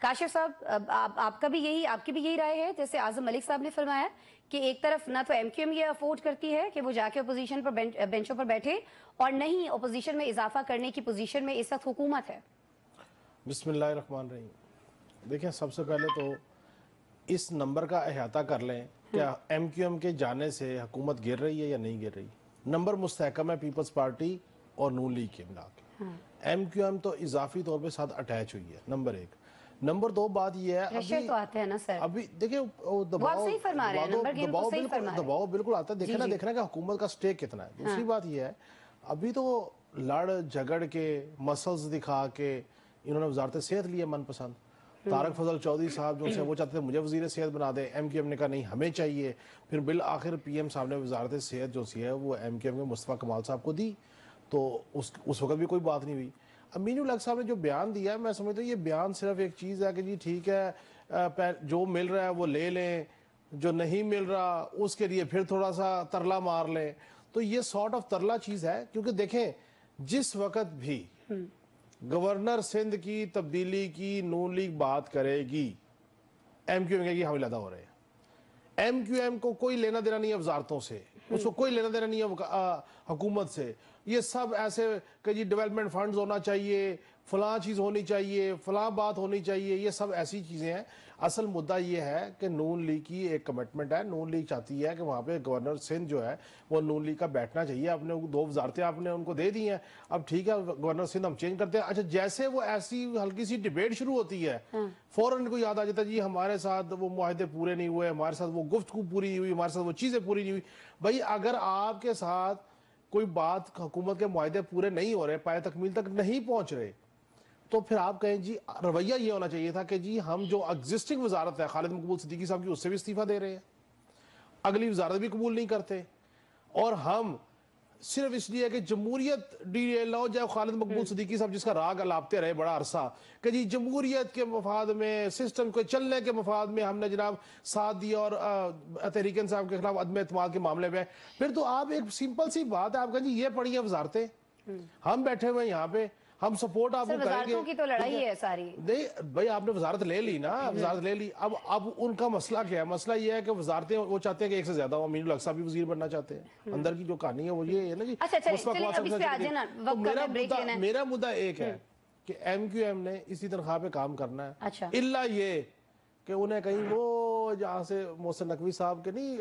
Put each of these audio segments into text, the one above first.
کاشف صاحب، آپ کا بھی آپ کی بھی یہی رائے ہے جیسے اعظم ملک صاحب نے فرمایا کہ ایک طرف نہ تو ایم کیو ایم یہ افورڈ کرتی ہے کہ وہ جا کے اپوزیشن پر بینچوں پر بیٹھے، اور نہیں اپوزیشن میں اضافہ کرنے کی پوزیشن میں اس وقت حکومت ہے؟ بسم اللہ الرحمن الرحیم. دیکھیں، سب سے پہلے تو اس نمبر کا احاطہ کر لیں کہ ایم کیو ایم کے جانے سے حکومت گر رہی ہے یا نہیں گر رہی. نمبر مستحکم ہے پیپلز پارٹی اور نون لیگ کے ملا کے. ایم کیو ایم تو اضافی طور پہ ساتھ اٹیچ ہوئی ہے، نمبر ایک. نمبر دو بات یہ ہے ابھی دیکھیں دباؤ بالکل آتا ہے، دیکھنا کہ حکومت کا سٹیک کتنا ہے. دوسری بات یہ ہے ابھی تو لڑ جھگڑ کے مسلز دکھا کے انہوں نے وزارت صحت لی ہے من پسند. طارق فضل چودھری صاحب جو سے وہ چاہتے تھے مجھے وزیر صحت بنا دے، ایم کیو ایم نے کہا نہیں ہمیں چاہیے. پھر بالآخر پی ایم صاحب نے وزارت صحت جو سی ہے وہ ایم کیو ایم کے مصطفیٰ کمال صاحب کو دی، تو اس وقت بھی کوئی بات نہیں ہوئی. امین الحق صاحب نے جو بیان دیا ہے، میں سمجھتا ہوں یہ بیان صرف ایک چیز ہے کہ جی ٹھیک ہے جو مل رہا ہے وہ لے لیں، جو نہیں مل رہا اس کے لیے پھر تھوڑا سا ترلا مار لیں. تو یہ سارٹ آف ترلا چیز ہے، کیونکہ دیکھیں جس وقت بھی گورنر سندھ کی تبدیلی کی نون لیگ بات کرے گی، ایم کیو ایم کہے گی ہم علیحدہ ہو رہے ہیں. ایم کیو ایم کو کوئی لینا دینا نہیں ہے وزارتوں سے، اس کو کوئی لینا دینا نہیں ہے حکومت سے. یہ سب ایسے کہ جی ڈیولپمنٹ فنڈز ہونا چاہیے، فلاں چیز ہونی چاہیے، فلاں بات ہونی چاہیے، یہ سب ایسی چیزیں ہیں. اصل مدعا یہ ہے کہ نون لیگ کی ایک کمٹمنٹ ہے، نون لیگ چاہتی ہے کہ وہاں پہ گورنر سندھ جو ہے وہ نون لیگ کا بیٹھنا چاہیے. آپ نے 2 وزارتیں آپ نے ان کو دے دی ہیں، اب ٹھیک ہے گورنر سندھ ہم چینج کرتے ہیں. اچھا جیسے وہ ایسی ہلکی سی ڈیبیٹ شروع ہوتی ہے فوراً کو یاد آ جاتا ہے جی ہمارے ساتھ وہ معاہدے پورے نہیں ہوئے، ہمارے ساتھ وہ گفتگو پوری نہیں ہوئی، ہمارے ساتھ وہ چیزیں پوری نہیں ہوئی. بھائی اگر آپ کے ساتھ کوئی بات حکومت کے معاہدے پورے نہیں ہو رہے، پائے تکمیل تک نہیں پہنچ رہے، تو پھر آپ کہیں جی رویہ یہ ہونا چاہیے تھا کہ جی ہم جو ایگزسٹنگ وزارت ہے خالد مقبول صدیقی صاحب کی اس سے بھی استعفیٰ دے رہے ہیں، اگلی وزارت بھی قبول نہیں کرتے، اور ہم صرف اس لیے کہ جمہوریت نہ ہو جائے. خالد مقبول صدیقی صاحب جس کا راگ الاپتے رہے بڑا عرصہ کہ جی جمہوریت کے مفاد میں، سسٹم کے چلنے کے مفاد میں ہم نے جناب ساتھ دیا اور تحریک انصاف کے خلاف عدم اعتماد کے معاملے میں. پھر تو آپ ایک سمپل سی بات ہے، آپ کہیں جی یہ پڑھی ہیں وزارتیں، ہم بیٹھے ہوئے یہاں پہ، ہم سپورٹ آپ کو کریں گے. وزارتوں کی تو لڑائی ہے ساری. نہیں بھائی آپ نے وزارت لے لی نا، وزارت لے لی. اب ان کا مسئلہ کیا ہے؟ مسئلہ یہ ہے کہ وزارتیں وہ چاہتے ہیں کہ ایک سے زیادہ ہو. امین الحق صاحب بھی وزیر بننا چاہتے ہیں. اندر کی جو کہانی ہے وہ یہ ہے نا جی. میرا مدعا ایک ہے کہ ایم کیو ایم نے اسی تنخواہ پہ کام کرنا ہے، الا یہ کہ انہیں کہیں وہ جہاں سے محسن نقوی صاحب کے نہیں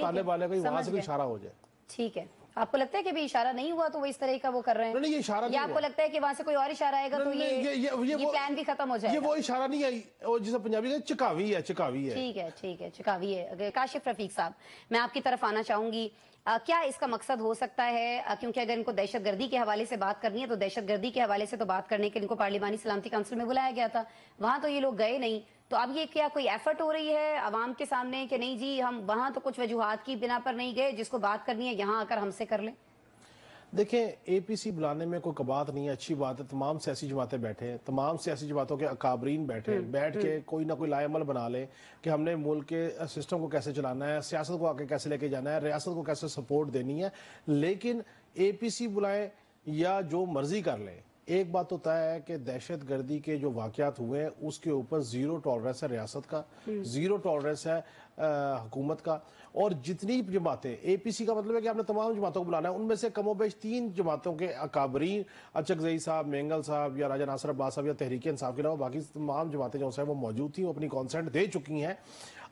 طالب والے کہیں وہاں سے بھی اشارہ ہو جائے. ٹھیک ہے، آپ کو لگتا ہے کہ بھی اشارہ نہیں ہوا تو وہ اس طرح کا وہ کر رہے ہیں؟ نہیں یہ اشارہ نہیں، آپ کو لگتا ہے کہ وہاں سے کوئی اور اشارہ آئے گا تو یہ پلان بھی ختم ہو جائے گا؟ یہ وہ اشارہ نہیں آئی جسے پنجابی میں چکاوی ہے. ٹھیک ہے چکاوی ہے. کاشف رفیق صاحب، میں آپ کی طرف آنا چاہوں گی. کیا اس کا مقصد ہو سکتا ہے؟ کیونکہ اگر ان کو دہشت گردی کے حوالے سے بات کرنی ہے تو دہشت گردی کے حوالے سے تو بات کرنے کے ان کو پارلیمانی سلامتی کونسل میں بلایا گیا تھا، وہاں تو یہ لوگ گئے نہیں. تو اب یہ کیا کوئی ایفرٹ ہو رہی ہے عوام کے سامنے کہ نہیں جی ہم وہاں تو کچھ وجوہات کی بنا پر نہیں گئے، جس کو بات کرنی ہے یہاں آ کر ہم سے کر لیں؟ دیکھیں اے پی سی بلانے میں کوئی کبات نہیں ہے، اچھی بات ہے. تمام سیاسی جماعتیں بیٹھے ہیں، تمام سیاسی جماعتوں کے اکابرین بیٹھ کے کوئی نہ کوئی لائے عمل بنا لیں کہ ہم نے ملک کے سسٹم کو کیسے چلانا ہے، سیاست کو آگے کیسے لے کے جانا ہے، ریاست کو کیسے سپورٹ دینی ہے. لیکن اے پی سی بلائیں یا جو مرضی کر لیں، ایک بات تو طے ہے کہ دہشت گردی کے جو واقعات ہوئے ہیں اس کے اوپر زیرو ٹالرنس ہے ریاست کا، زیرو ٹالرنس ہے حکومت کا. اور جتنی جماعتیں، اے پی سی کا مطلب ہے کہ آپ نے تمام جماعتوں کو بلانا ہے، ان میں سے کم و بیش 3 جماعتوں کے اکابرین، اچکزئی صاحب، مینگل صاحب یا راجہ ناصر عباس صاحب یا تحریک انصاف کے علاوہ باقی تمام جماعتیں جو ہیں وہ موجود تھیں، وہ اپنی کانسنٹ دے چکی ہیں.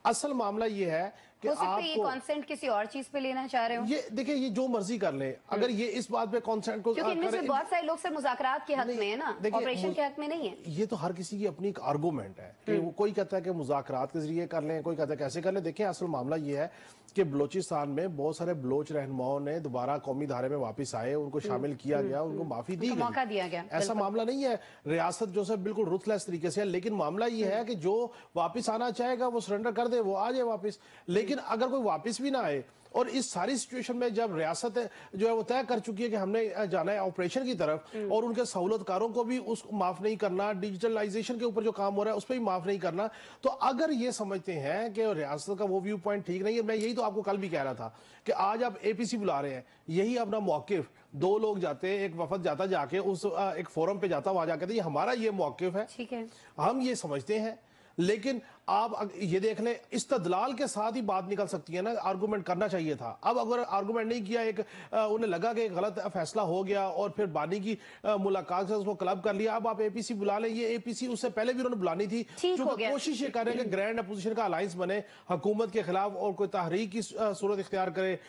اصل معاملہ یہ ہے کہ آپ کو کانسنٹ کسی اور چیز پہ لینا چاہ رہے ہو. یہ دیکھیں یہ جو مرضی کر لیں، اگر یہ اس بات پہ کانسنٹ کو کیونکہ ان میں سے بہت سارے لوگ سے مذاکرات کے حق میں ہیں نا، آپریشن کے حق میں نہیں ہے. یہ تو ہر کسی کی اپنی ایک آرگومنٹ ہے کہ کوئی کہتا ہے کہ مذاکرات کے ذریعے کر لیں، کوئی کہتا ہے کیسے کر لیں. دیکھیں اصل معاملہ یہ ہے کہ بلوچستان میں بہت سارے بلوچ رہنماؤں نے دوبارہ قومی دھارے میں واپس آئے، ان کو شامل کیا گیا، ان کو معافی دی گئی، موقع دیا گیا. ایسا معاملہ نہیں ہے. ریاست جو ہے بالکل رuthless طریقے سے ہے، لیکن معاملہ یہ ہے کہ جو واپس آنا چاہے گا وہ سرنڈر کر دے، وہ آ جائے واپس. لیکن اگر کوئی واپس بھی نہ آئے اور اس ساری سچویشن میں جب ریاست جو ہے وہ طے کر چکی ہے کہ ہم نے جانا ہے آپریشن کی طرف اور ان کے سہولت کاروں کو بھی اس کو معاف نہیں کرنا، ڈیجیٹلائزیشن کے اوپر جو کام ہو رہا ہے اس پہ بھی معاف نہیں کرنا، تو اگر یہ سمجھتے ہیں کہ ریاست کا وہ ویو پوائنٹ ٹھیک نہیں ہے، میں یہی تو آپ کو کل بھی کہہ رہا تھا کہ آج آپ اے پی سی بلا رہے ہیں، یہی اپنا موقف 2 لوگ جاتے، ایک وفد جاتا جا کے اس ایک فورم پہ جاتا، وہاں جا کے ہمارا یہ موقف ہے، ٹھیک ہے، ہم یہ سمجھتے ہیں، لیکن آپ یہ دیکھ لیں استدلال کے ساتھ ہی بات نکل سکتی ہے نا، آرگومنٹ کرنا چاہیے تھا۔ اب اگر آرگومنٹ نہیں کیا، ایک انہیں لگا کہ ایک غلط فیصلہ ہو گیا اور پھر بانی کی ملاقات سے اس کو کلب کر لیا، اب آپ اے پی سی بلا لیں، یہ اے پی سی اس سے پہلے بھی انہوں نے بلانی تھی، ٹھیک ہو چونکہ گیا۔ کوشش یہ کر رہے ہیں کہ گرینڈ اپوزیشن کا الائنس بنے، حکومت کے خلاف اور کوئی تحریک کی صورت اختیار کرے،